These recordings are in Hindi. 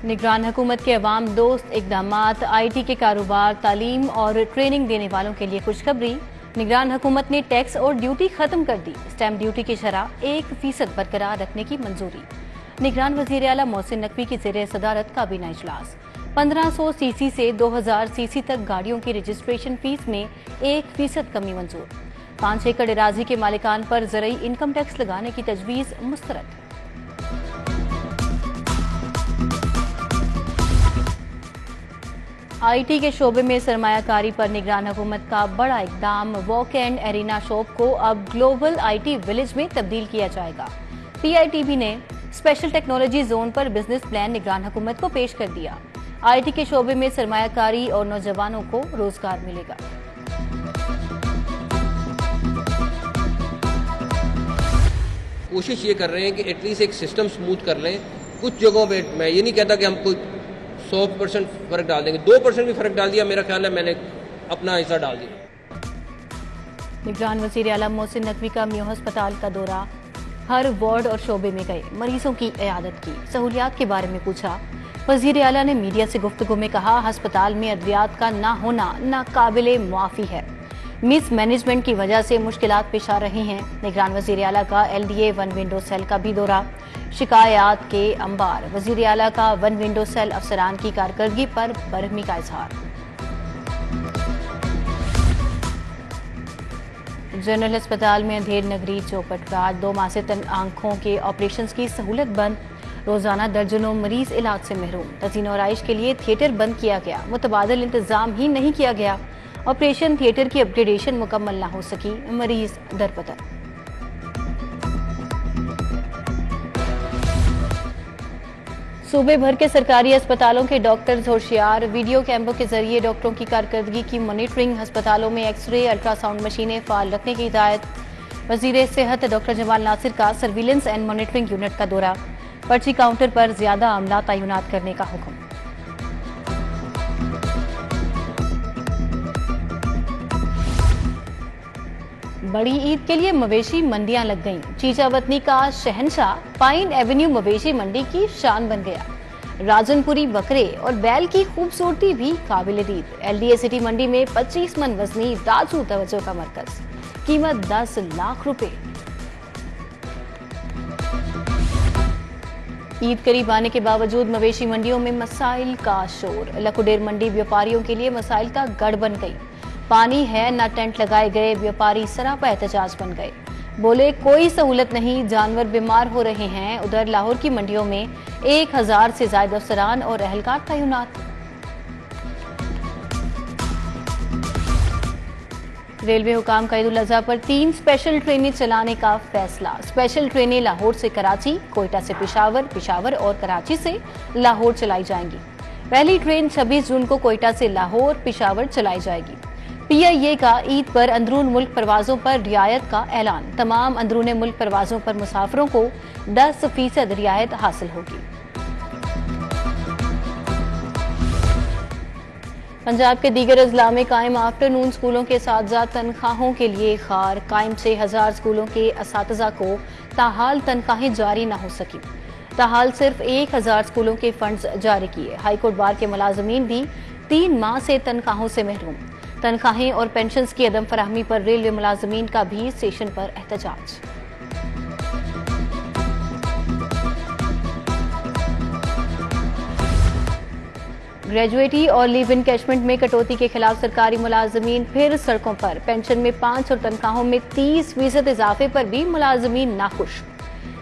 निगरान हुकूमत के अवाम दोस्त इक़दामात, IT के कारोबार, तालीम और ट्रेनिंग देने वालों के लिए खुशखबरी। निगरान हुकूमत ने टैक्स और ड्यूटी खत्म कर दी। स्टैम्प ड्यूटी की शरह 1% बरकरार रखने की मंजूरी। निगरान वज़ीर आला मोहसिन नकवी की ज़ेर सदारत काबीना इजलास। 1500 सीसी से 2000 सीसी तक गाड़ियों की रजिस्ट्रेशन फीस में 1% कमी मंजूर। 5 एकड़ अराजी के मालिकान पर ज़रई इनकम टैक्स लगाने की तजवीज़ मुस्तरद। IT के शोबे में सरमायाकारी पर निगरान हुकूमत का बड़ा इकदाम। वॉक एंड एरिना शॉप को अब ग्लोबल IT विलेज में तब्दील किया जाएगा। PITB ने स्पेशल टेक्नोलॉजी जोन पर बिजनेस प्लान निगरान हुकूमत को पेश कर दिया। IT के शोबे में सरमायाकारी और नौजवानों को रोजगार मिलेगा। कोशिश ये कर रहे हैं कि एटलीस्ट एक सिस्टम स्मूथ कर लें। कुछ जगहों पे मैं ये नहीं कहता कि हम कोई 100% फर्क डाल देंगे, 2% भी फर्क डाल दिया, मेरा ख्याल है मैंने अपना हिस्सा डाल दिया। निगरान वज़ीर आला मोहसिन नकवी का मियो अस्पताल का दौरा। हर वार्ड और शोबे में गए, मरीजों की इयादत की, सहूलियात के बारे में पूछा। वज़ीर आला ने मीडिया से गुफ्तगू में कहा, अस्पताल में अद्वियात का ना होना नाकाबिले मुआफ़ी है। मिस मैनेजमेंट की वजह से मुश्किलात पेश आ रही हैं। निगरान वज़ीर आला का LDA 1 विंडो सेल का भी दौरा। शिकायत के अंबार। वज़ीर आला का 1 विंडो सेल अफसरान की कारकर्दगी पर बरहमी का इजहार। जनरल अस्पताल में अंधेर नगरी चौपट रात। 2 माह से आंखों के ऑपरेशंस की सहूलत बंद। रोजाना दर्जनों मरीज इलाज से महरूम। तज़ीन और आइश के लिए थिएटर बंद किया गया। मुतबादिल इंतजाम ही नहीं किया गया। ऑपरेशन थिएटर की अपग्रेडेशन मुकम्मल न हो सकी। मरीज दरपतर। सूबे भर के सरकारी अस्पतालों के डॉक्टर्स होशियार। वीडियो कैमरों के जरिए डॉक्टरों की कारकर्दगी की मॉनिटरिंग। अस्पतालों में एक्सरे अल्ट्रासाउंड मशीनें फाल रखने की हिदायत। वज़ीर सेहत डॉक्टर जमाल नासिर का सर्विलेंस एंड मॉनिटरिंग यूनिट का दौरा। पर्ची काउंटर पर ज्यादा अमला तैनात करने का हुक्म। बड़ी ईद के लिए मवेशी मंडियां लग गईं। चीचावतनी का शहंशाह पाइन एवेन्यू मवेशी मंडी की शान बन गया। राजनपुरी बकरे और बैल की खूबसूरती भी काबिल-ए-दीद। LDA सिटी मंडी में 25 मन वजनी राजू तवज्जो का मरकज। कीमत 10 लाख रुपए। ईद करीब आने के बावजूद मवेशी मंडियों में मसाइल का शोर। लकुडेर मंडी व्यापारियों के लिए मसाइल का गढ़ बन गई। पानी है न टेंट लगाए गए। व्यापारी सरापा एहतजाज बन गए। बोले कोई सहूलत नहीं, जानवर बीमार हो रहे हैं। उधर लाहौर की मंडियों में 1000 से ज्यादा अफसरान और अहलकार तैनात। रेलवे हुकाम का ईद उल अजहा पर 3 स्पेशल ट्रेनें चलाने का फैसला। स्पेशल ट्रेनें लाहौर से कराची, कोयटा से पेशावर, पेशावर और कराची से लाहौर चलाई जाएंगी। पहली ट्रेन 26 जून को कोयटा से लाहौर, पेशावर चलाई जाएगी। PIA का ईद पर अंदरून मुल्क परवाजों पर रियायत का ऐलान। तमाम अंदरून मुल्क परवाजों पर मुसाफिरों को 10% रियायत हासिल होगी। पंजाब के दीगर अजला में कायम आफ्टरनून स्कूलों के साथजात तनख्वाहों के लिए खार। कायम से 1000 स्कूलों के असातिज़ा को ताहाल तनख्वाहें जारी न हो सकी। ताहाल सिर्फ 1000 स्कूलों के फंड्स जारी किए। हाईकोर्ट बार के मुलाजमीन भी 3 माह से तनख्वाहों से महरूम। तनख्वाहें और पेंशन्स की अदम फराहमी पर रेलवे मुलाजमीन का भी स्टेशन पर एहतजाज। ग्रेजुएटी और लिव इन कैशमेंट में कटौती के खिलाफ सरकारी मुलाजमीन फिर सड़कों पर। पेंशन में 5 और तनख्वाहों में 30% इजाफे पर भी मुलाजमीन नाखुश।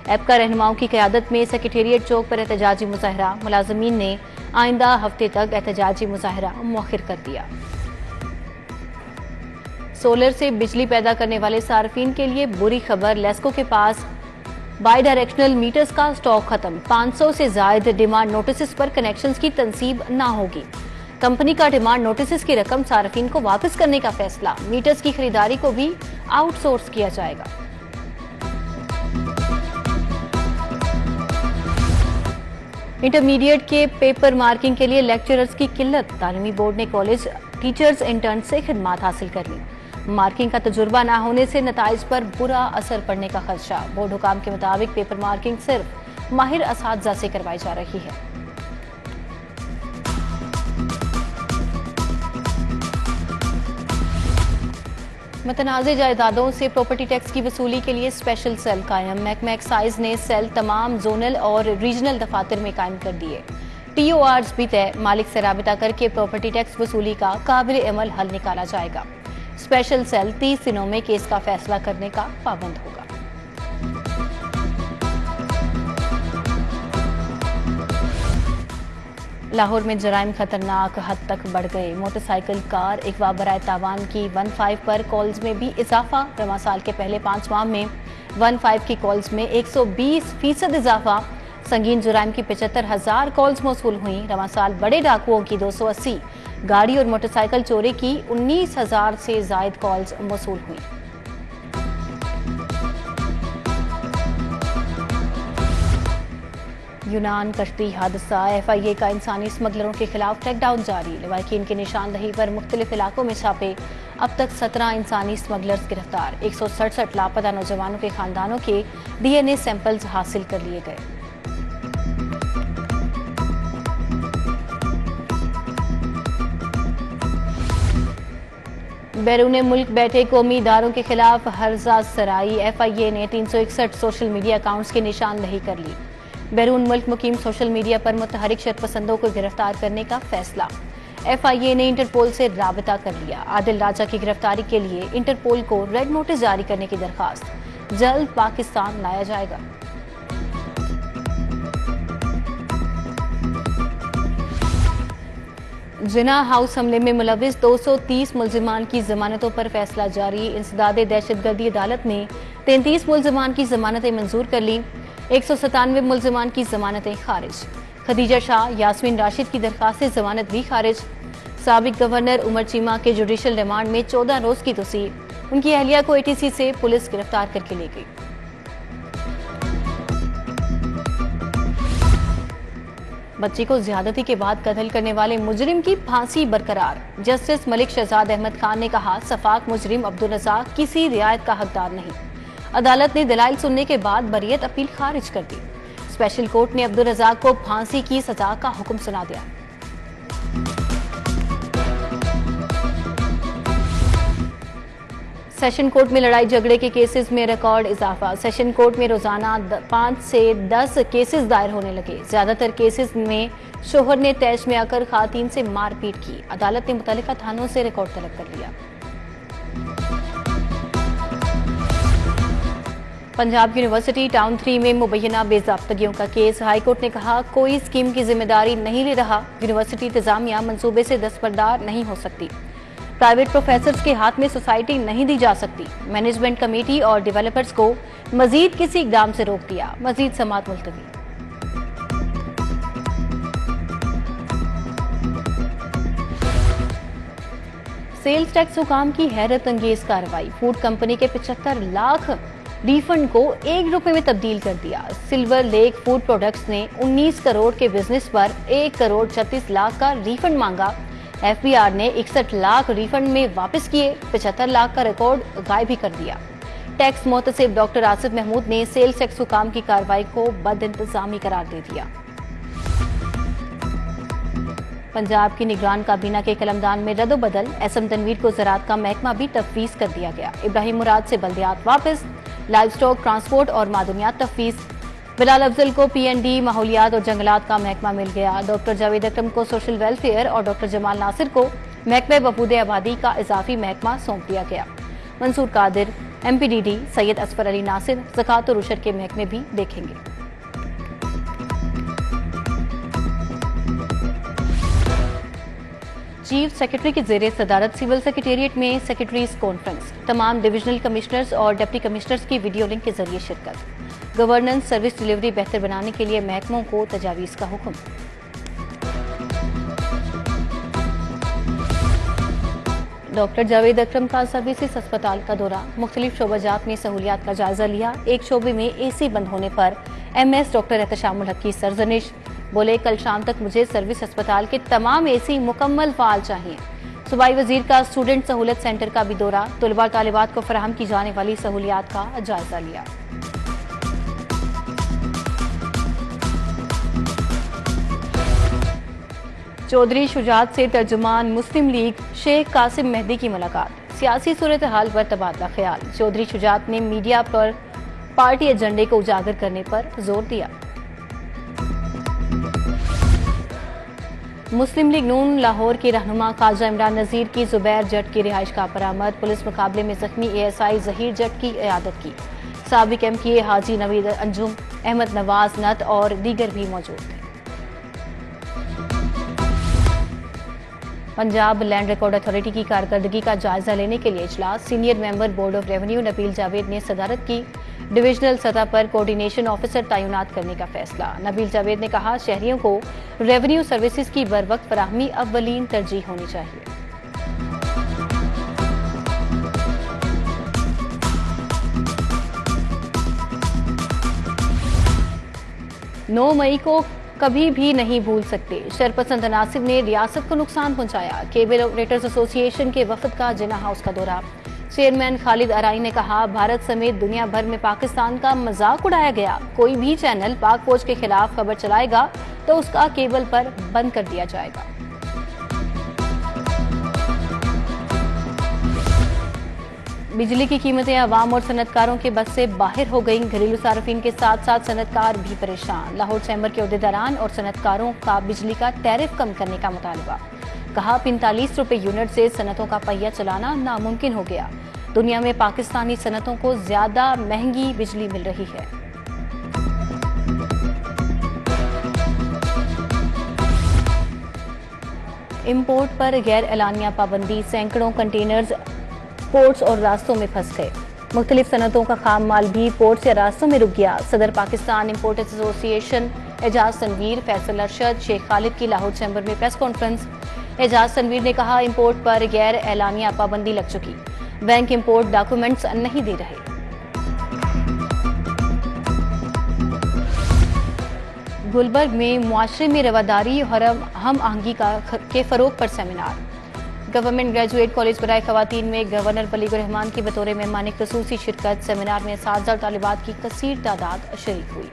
एपका रहनुमाओं की क़यादत में सेक्रेटेरिएट चौक पर एहतजाजी मुजाहरा। मुलाजमीन ने आइंदा हफ्ते तक एहतजाजी मुजाहरा मौखिर कर दिया। सोलर से बिजली पैदा करने वाले सार्फिन के लिए बुरी खबर। लेस्को के पास बाई डायरेक्शनल मीटर्स का स्टॉक खत्म। 500 से ज्यादा डिमांड नोटिस पर कनेक्शंस की तनसीब ना होगी। कंपनी का डिमांड नोटिस की रकम सार्फिन को वापस करने का फैसला। मीटर्स की खरीदारी को भी आउटसोर्स किया जाएगा। इंटरमीडिएट के पेपर मार्किंग के लिए लेक्चरर्स की किल्लत। तालीमी बोर्ड ने कॉलेज टीचर्स इंटर्न से खिदमात हासिल कर ली। मार्किंग का तजुर्बा न होने से नताइज पर बुरा असर पड़ने का खदशा। बोर्ड हुकाम के मुताबिक पेपर मार्किंग सिर्फ माहिर असातिज़ा से करवाई जा रही है। मुतनाज़ जायदादों से प्रॉपर्टी टैक्स की वसूली के लिए स्पेशल सेल कायम। महकमा एक्साइज ने सेल तमाम जोनल और रीजनल दफातर में कायम कर दिए। TORs भी तय, मालिक से राबिता करके प्रॉपर्टी टैक्स वसूली का काबिल अमल हल निकाला जाएगा। स्पेशल सेल 30 दिनों में केस का फैसला करने का पाबंद होगा। लाहौर में जराइम खतरनाक हद तक बढ़ गए। मोटरसाइकिल, कार, अगवा बराए तावान की 15 पर कॉल्स में भी इजाफा। रवां साल के पहले 5 माह में 15 की कॉल्स में 120% इजाफा। संगीन जुराइम की 75,000 कॉल्स मौसूल हुई। रवां साल बड़े डाकुओं की 280, गाड़ी और मोटरसाइकिल चोरी की 19,000 से जायद कॉल्स मौसूल हुई। यूनान कश्ती हादसा, FIA का इंसानी स्मगलरों के खिलाफ क्रैकडाउन जारी। लवाहिकीन की निशानदही पर मुख्तलिफ इलाकों में छापे। अब तक 17 इंसानी स्मगलर्स गिरफ्तार। 167 लापता नौजवानों के खानदानों के DNA सैंपल्स हासिल कर लिए गए। बैरून मुल्क बैठे कौमी इदारों के खिलाफ हर्जा सराई। FIA ने 361 सोशल मीडिया अकाउंट्स की निशानदही कर ली। बैरून मुल्क मुकीम सोशल मीडिया पर मुतहरिक शरपसंदों को गिरफ्तार करने का फैसला। FIA ने इंटरपोल से राबता कर लिया। आदिल राजा की गिरफ्तारी के लिए इंटरपोल को रेड नोटिस जारी करने की दरखास्त। जल्द पाकिस्तान लाया जाएगा। जिना हाउस हमले में मुलविस 230 मुलजिमान की जमानतों पर फैसला जारी। इंसदादे दहशतगर्दी अदालत ने 33 मुलजिमान की जमानतें मंजूर कर ली। 197 मुलजिमान की जमानतें खारिज। खदीजा शाह, यास्मीन राशिद की दरखास्त जमानत भी खारिज। साबिक गवर्नर उमर चीमा के जुडिशल रिमांड में 14 रोज की तौसीर। उनकी अहलिया को ATC से पुलिस गिरफ्तार करके ले गई। बच्ची को ज्यादती के बाद कत्ल करने वाले मुजरिम की फांसी बरकरार। जस्टिस मलिक शहजाद अहमद खान ने कहा, सफाक मुजरिम अब्दुल रज़ाक किसी रियायत का हकदार नहीं। अदालत ने दलाइल सुनने के बाद बरियत अपील खारिज कर दी। स्पेशल कोर्ट ने अब्दुल रज़ाक को फांसी की सजा का हुक्म सुना दिया। सेशन कोर्ट में लड़ाई झगड़े के केसेस में रिकॉर्ड इजाफा। सेशन कोर्ट में रोजाना 5 से 10 केसेस दायर होने लगे। ज्यादातर केसेस में शोहर ने तैश में आकर खातून से मारपीट की। अदालत ने मुतल्लिका थानों से रिकॉर्ड तलब कर लिया। पंजाब यूनिवर्सिटी टाउन 3 में मुबैना बेज़ाब्तगियों का केस। हाईकोर्ट ने कहा, कोई स्कीम की जिम्मेदारी नहीं ले रहा। यूनिवर्सिटी इंतजामिया मंसूबे से दस्तबरदार नहीं हो सकती। प्राइवेट प्रोफेसर्स के हाथ में सोसाइटी नहीं दी जा सकती। मैनेजमेंट कमेटी और डेवलपर्स को मजीद किसी इकदाम से रोक दिया। मजीद समाअत मुलतवी। सेल्स टैक्स हुकाम की हैरत अंगेज कार्रवाई। फूड कंपनी के 75 लाख रिफंड को 1 रुपए में तब्दील कर दिया। सिल्वर लेक फूड प्रोडक्ट्स ने 19 करोड़ के बिजनेस पर 1 करोड़ 36 लाख का रिफंड मांगा। FBR ने 61 लाख रिफंड में वापस किए। 75 लाख का रिकॉर्ड गायब भी कर दिया। टैक्स मोहतसिब डॉक्टर आसिफ महमूद ने सेल्स टैक्स हुकाम की कार्रवाई को बदइंतजामी करार दे दिया। पंजाब की निगरान काबीना के कलमदान में रद्दोबदल। SM तनवीर को ज़राअत का महकमा भी तफवीज़ कर दिया गया। इब्राहिम मुराद से बल्दियात वापस। लाइव स्टॉक, ट्रांसपोर्ट और मादनियात तफवीज़। बिलाल अफजल को PND, माहौलियात और जंगलात का महकमा मिल गया। डॉक्टर जावेद अकरम को सोशल वेलफेयर और डॉक्टर जमाल नासिर को महकमे बहबूद आबादी का इजाफी महकमा सौंप दिया गया। मंसूर कादिर MPDD, सैयद असफर अली नासिर ज़कात और उशर के महकमे भी देखेंगे। चीफ सेक्रेटरी की ज़ेरे सदारत सिविल सेक्रेटेरिएट में सेक्रेटरीज कॉन्फ्रेंस। तमाम डिविजनल कमिश्नर्स और डिप्टी कमिश्नर्स की वीडियो लिंक के जरिए शिरकत। गवर्नेंस सर्विस डिलीवरी बेहतर बनाने के लिए महकमों को तजावीज़ का हुक्म। डॉक्टर जावेद अकरम का सर्विसेज अस्पताल का दौरा। मुख्तलिफ शोबाजात में सहूलियात का जायजा लिया। एक शोबे में AC बंद होने पर MS डॉक्टर एहतशामुल हक की सरजनिश। बोले, कल शाम तक मुझे सर्विस अस्पताल के तमाम AC मुकम्मल फाल चाहिए। सूबाई वजीर का स्टूडेंट सहूलत सेंटर का भी दौरा। तलबा तालिबात को फराहम की जाने वाली सहूलियात का जायजा लिया। चौधरी शुजात से तर्जुमान मुस्लिम लीग शेख कासिम मेहदी की मुलाकात। सियासी सूरत हाल पर तबादला ख्याल। चौधरी शुजात ने मीडिया पर पार्टी एजेंडे को उजागर करने पर जोर दिया। मुस्लिम लीग नून लाहौर के रहनुमा ख्वाजा इमरान नजीर की जुबैर जट की रिहाइश का बरामद। पुलिस मुकाबले में जख्मी ASI जहीर जट की इयादत की। साबिक MPA हाजी नवीद अंजुम, अहमद नवाज नत और दीगर भी मौजूद थे। पंजाब लैंड रिकॉर्ड अथॉरिटी की कारकर्दगी का जायजा लेने के लिए इजलास। Senior member board of revenue Nabeel Javed ने सदारत की। डिविजनल सतह पर कोऑर्डिनेशन ऑफिसर तैनात करने का फैसला। नबील जावेद ने कहा, शहरियों को रेवेन्यू सर्विसेज की बरवक्त फराहमी अव्वलीन तरजीह होनी चाहिए। नौ मई को कभी भी नहीं भूल सकते। शरपसंद अनासिर ने रियासत को नुकसान पहुंचाया। केबल ऑपरेटर्स एसोसिएशन के वफद का जिन्ना हाउस का दौरा। चेयरमैन खालिद अराई ने कहा, भारत समेत दुनिया भर में पाकिस्तान का मजाक उड़ाया गया। कोई भी चैनल पाक फौज के खिलाफ खबर चलाएगा तो उसका केबल पर बंद कर दिया जाएगा। बिजली की कीमतें अवाम और सनतकारों के बस से बाहर हो गईं। घरेलू सार्फिन के साथ साथ सनतकार भी परेशान। लाहौर चैम्बर के अहदेदारान और सनतकारों का बिजली का टैरिफ कम करने का मुतालबा। कहा, 45 रुपए यूनिट से सनतों का पहिया चलाना नामुमकिन हो गया। दुनिया में पाकिस्तानी सनतों को ज्यादा महंगी बिजली मिल रही है। इंपोर्ट पर गैर एलानिया पाबंदी। सैकड़ों कंटेनर्स पोर्ट्स और रास्तों में फंस गए। मुख्तलिफ सनतों का खाम माल भी पोर्ट्स या रास्तों में रुक गया। सदर पाकिस्तान इंपोर्टर्स एसोसिएशन एजाज तनवीर, फैसल अरशद, शेख खालिद की लाहौर चैम्बर में प्रेस कॉन्फ्रेंस। एजाज तनवीर ने कहा, इंपोर्ट पर गैर एलानिया पाबंदी लग चुकी। बैंक इंपोर्ट डॉक्यूमेंट्स नहीं दे रहे। गुलबर्ग में मुआशरे में रवादारी और हम आहंगी के फरोग पर सेमिनार। गवर्नमेंट ग्रेजुएट कॉलेज बराए खवातीन में गवर्नर बलीगुर रहमान की बतौर मेहमान खसूसी शिरकत। सेमिनार में 7,000 तालिबात की कसीर तादाद शरीक हुई।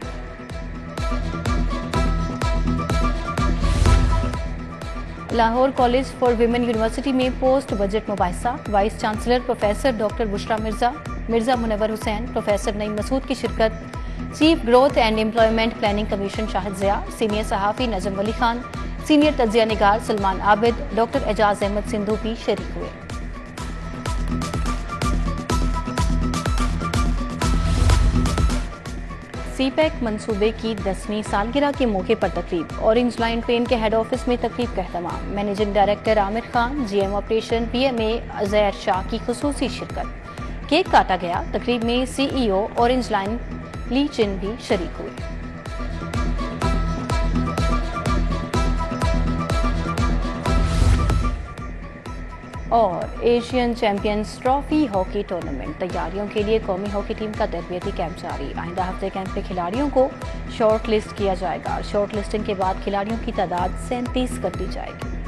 Lahore college for women university में पोस्ट बजट मुबाहिसा। Vice chancellor professor doctor Bushra Mirza Munawwar Hussain, professor Naeem Masood की शिरकत। Chief growth and employment planning commission Shahid Zia, senior सहाफ़ी नजम वली खान, सीनियर तज्जिया निगार सलमान आबिद, डॉक्टर एजाज अहमद सिंधु भी शरीक हुए। CPEC मंसूबे की 10वीं सालगिरह के मौके पर तकरीब। ऑरेंज लाइन ट्रेन के हेड ऑफिस में तकरीब का एहतमाम। Managing director Aamir Khan, GM operation PMA Uzair Shah की खुसूसी शिरकत। केक काटा गया। तकरीब में CEO orange line Li Chin भी शरीक हुए। और Asian champions trophy hockey tournament तैयारियों के लिए कौमी हॉकी टीम का तरबियती कैंप जारी। आइंदा हफ्ते कैंप में खिलाड़ियों को शॉर्ट लिस्ट किया जाएगा। शॉर्ट लिस्टिंग के बाद खिलाड़ियों की तादाद 37 कर दी जाएगी।